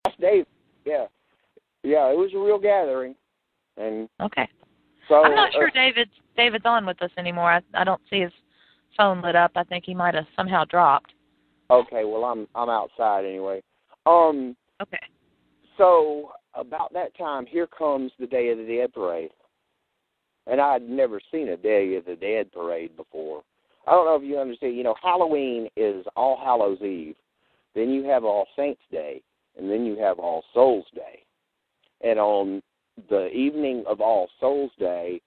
That's David. Yeah. Yeah, it was a real gathering. And Okay. so I'm not sure David's on with us anymore. I don't see his phone lit up. I think he might have somehow dropped. Okay, well I'm outside anyway. Okay. So about that time, here comes the Day of the Dead parade. And I'd never seen a Day of the Dead parade before. I don't know if you understand. Halloween is All Hallows Eve. Then you have All Saints Day. And then you have All Souls Day. And on the evening of All Souls Day,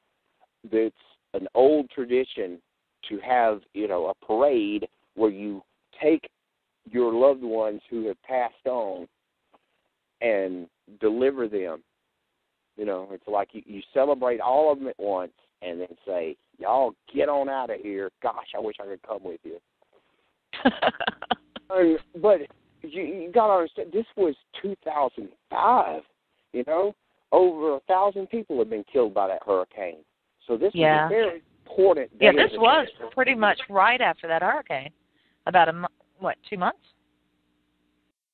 it's an old tradition to have, a parade where you take your loved ones who have passed on and deliver them. It's like you celebrate all of them at once and then say, y'all get on out of here. Gosh, I wish I could come with you. But you got to understand, this was 2005, Over 1,000 people have been killed by that hurricane. So this was a very important day. Yeah, this was pretty much right after that hurricane. About 2 months?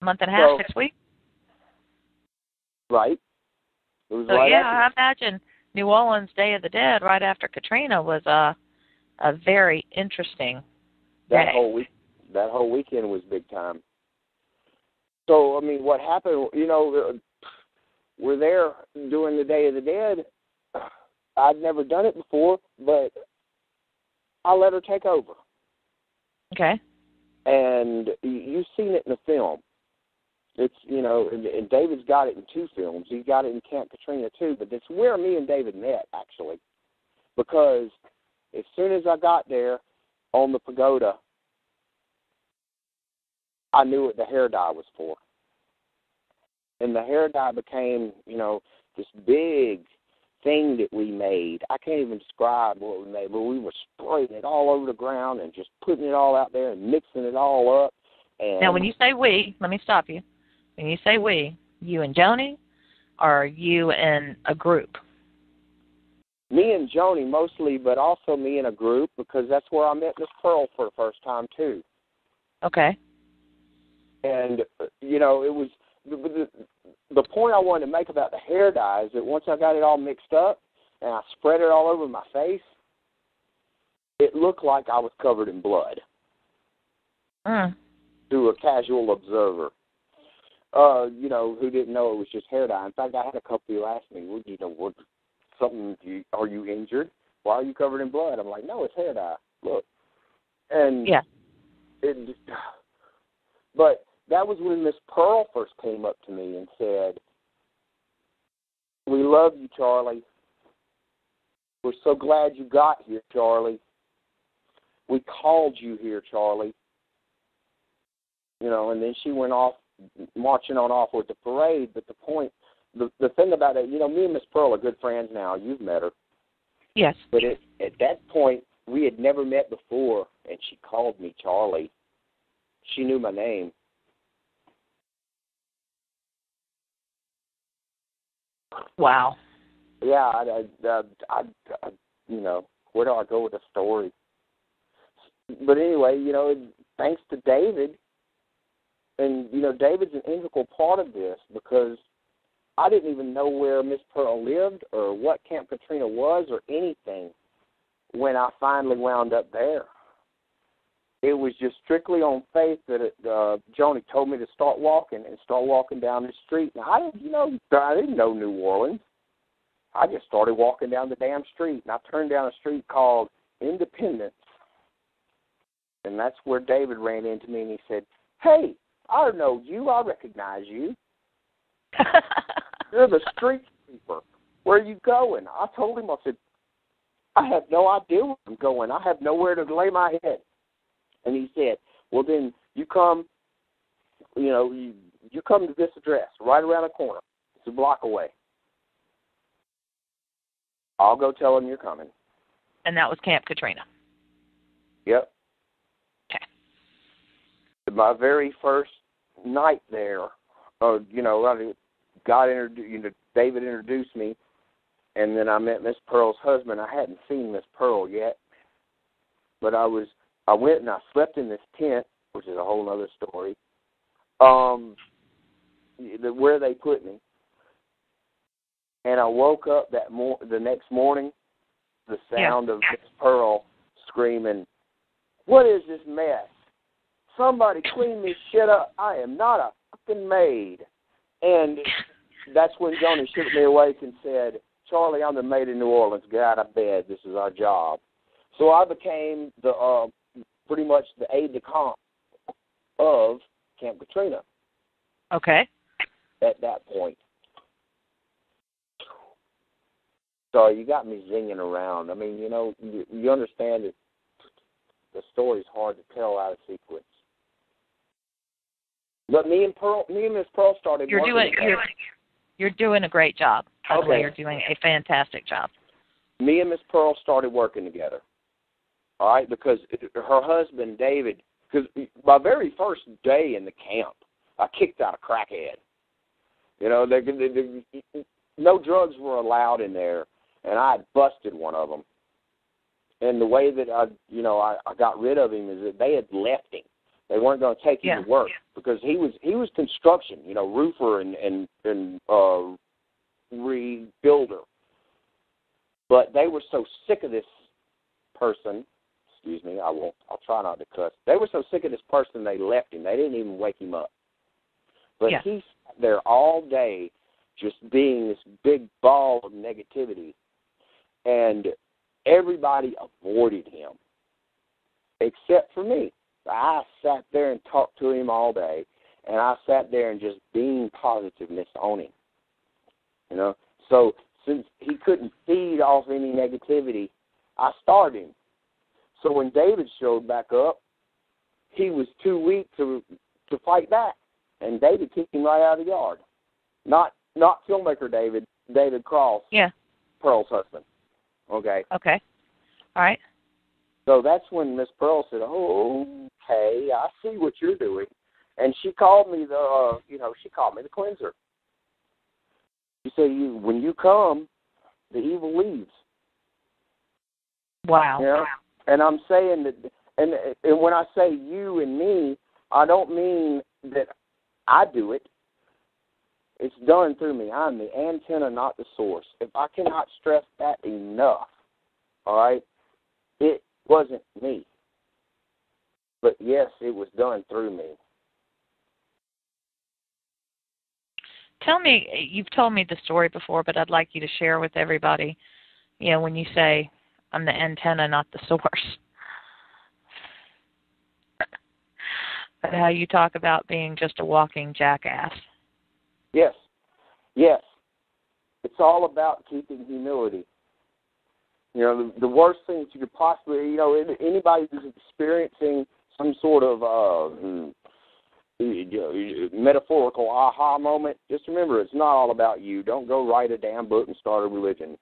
A month and a half, 6 weeks? Right. It was so right I after. imagine New Orleans Day of the Dead right after Katrina was a very interesting day. That whole weekend was big time. So, what happened, we're there doing the Day of the Dead. I'd never done it before, but I let her take over. Okay. And you've seen it in the film. It's, and David's got it in 2 films. He's got it in Camp Katrina too, but it's where me and David met, actually. Because as soon as I got there on the pagoda, I knew what the hair dye was for. And the hair dye became, this big thing that we made. I can't even describe what we made, but we were spraying it all over the ground and just putting it all out there and mixing it all up. And now, when you say we, let me stop you. When you say we, you and Joanie, or you and a group? Me and Joanie mostly, but also me and a group, because that's where I met Miss Pearl for the first time, too. Okay. And, it was the point I wanted to make about the hair dye is that once I got it all mixed up and I spread it all over my face, it looked like I was covered in blood to a casual observer, who didn't know it was just hair dye. In fact, I had a couple who asked me, are you injured? Why are you covered in blood? I'm like, no, it's hair dye. Look. And but that was when Miss Pearl first came up to me and said, "We love you, Charlie. We're so glad you got here, Charlie. We called you here, Charlie." And then she went off, marching on off with the parade. But the thing about it, me and Miss Pearl are good friends now. You've met her. Yes. But at that point, we had never met before, and she called me Charlie. She knew my name. Wow. Yeah, where do I go with the story? But anyway, thanks to David, and, David's an integral part of this, because I didn't even know where Miss Pearl lived or what Camp Katrina was or anything when I finally wound up there. It was just strictly on faith that Joanie told me to start walking down the street. Now, I didn't know New Orleans. I just started walking down the damn street, and I turned down a street called Independence. And that's where David ran into me, and he said, "Hey, I know you. I recognize you. You're the street sweeper. Where are you going?" I told him, I said, "I have no idea where I'm going. I have nowhere to lay my head." And he said, "Well, then you come, you come to this address right around the corner. It's a block away. I'll go tell them you're coming." And that was Camp Katrina. Yep. Okay. My very first night there, David introduced me, and then I met Miss Pearl's husband. I hadn't seen Miss Pearl yet, but I went and I slept in this tent, which is a whole other story. where they put me. And I woke up the next morning, the sound of Miss Pearl screaming, "What is this mess? Somebody clean this shit up. I am not a fucking maid." And that's when Joanie shook me awake and said, "Charlie, I'm the maid in New Orleans. Get out of bed. This is our job." So I became the pretty much the aide-de-camp of Camp Katrina. Okay. At that point. So you got me zinging around. I mean, you understand that the story's hard to tell out of sequence. But me and Miss Pearl started working together. You're doing a great job. By the way, you're doing a fantastic job. Me and Miss Pearl started working together. All right, because her husband, David, because my very first day in the camp, I kicked out a crackhead. No drugs were allowed in there, and I busted one of them. And the way that I got rid of him is that they had left him. They weren't going to take him to work because he was construction, roofer and rebuilder. But they were so sick of this person. Excuse me, I'll try not to cuss. They were so sick of this person they left him. They didn't even wake him up. But he sat there all day just being this big ball of negativity. And everybody avoided him except for me. I sat there and talked to him all day, and I sat there and just beamed positiveness on him. So since he couldn't feed off any negativity, I starved him. So when David showed back up, he was too weak to fight back, and David kicked him right out of the yard. Not filmmaker David Cross, Pearl's husband. Okay. Okay. All right. So that's when Miss Pearl said, "Oh, okay, I see what you're doing," and she called me the cleanser. She said, "When you come, the evil leaves." Wow. And I'm saying that, and when I say you and me, I don't mean that I do it. It's done through me. I'm the antenna, not the source. If I cannot stress that enough, all right, it wasn't me. But yes, it was done through me. Tell me, you've told me the story before, but I'd like you to share with everybody, when you say, I'm the antenna, not the source. But how you talk about being just a walking jackass. Yes. It's all about keeping humility. The worst thing that you could possibly, anybody who's experiencing some sort of metaphorical aha moment, just remember it's not all about you. Don't go write a damn book and start a religion.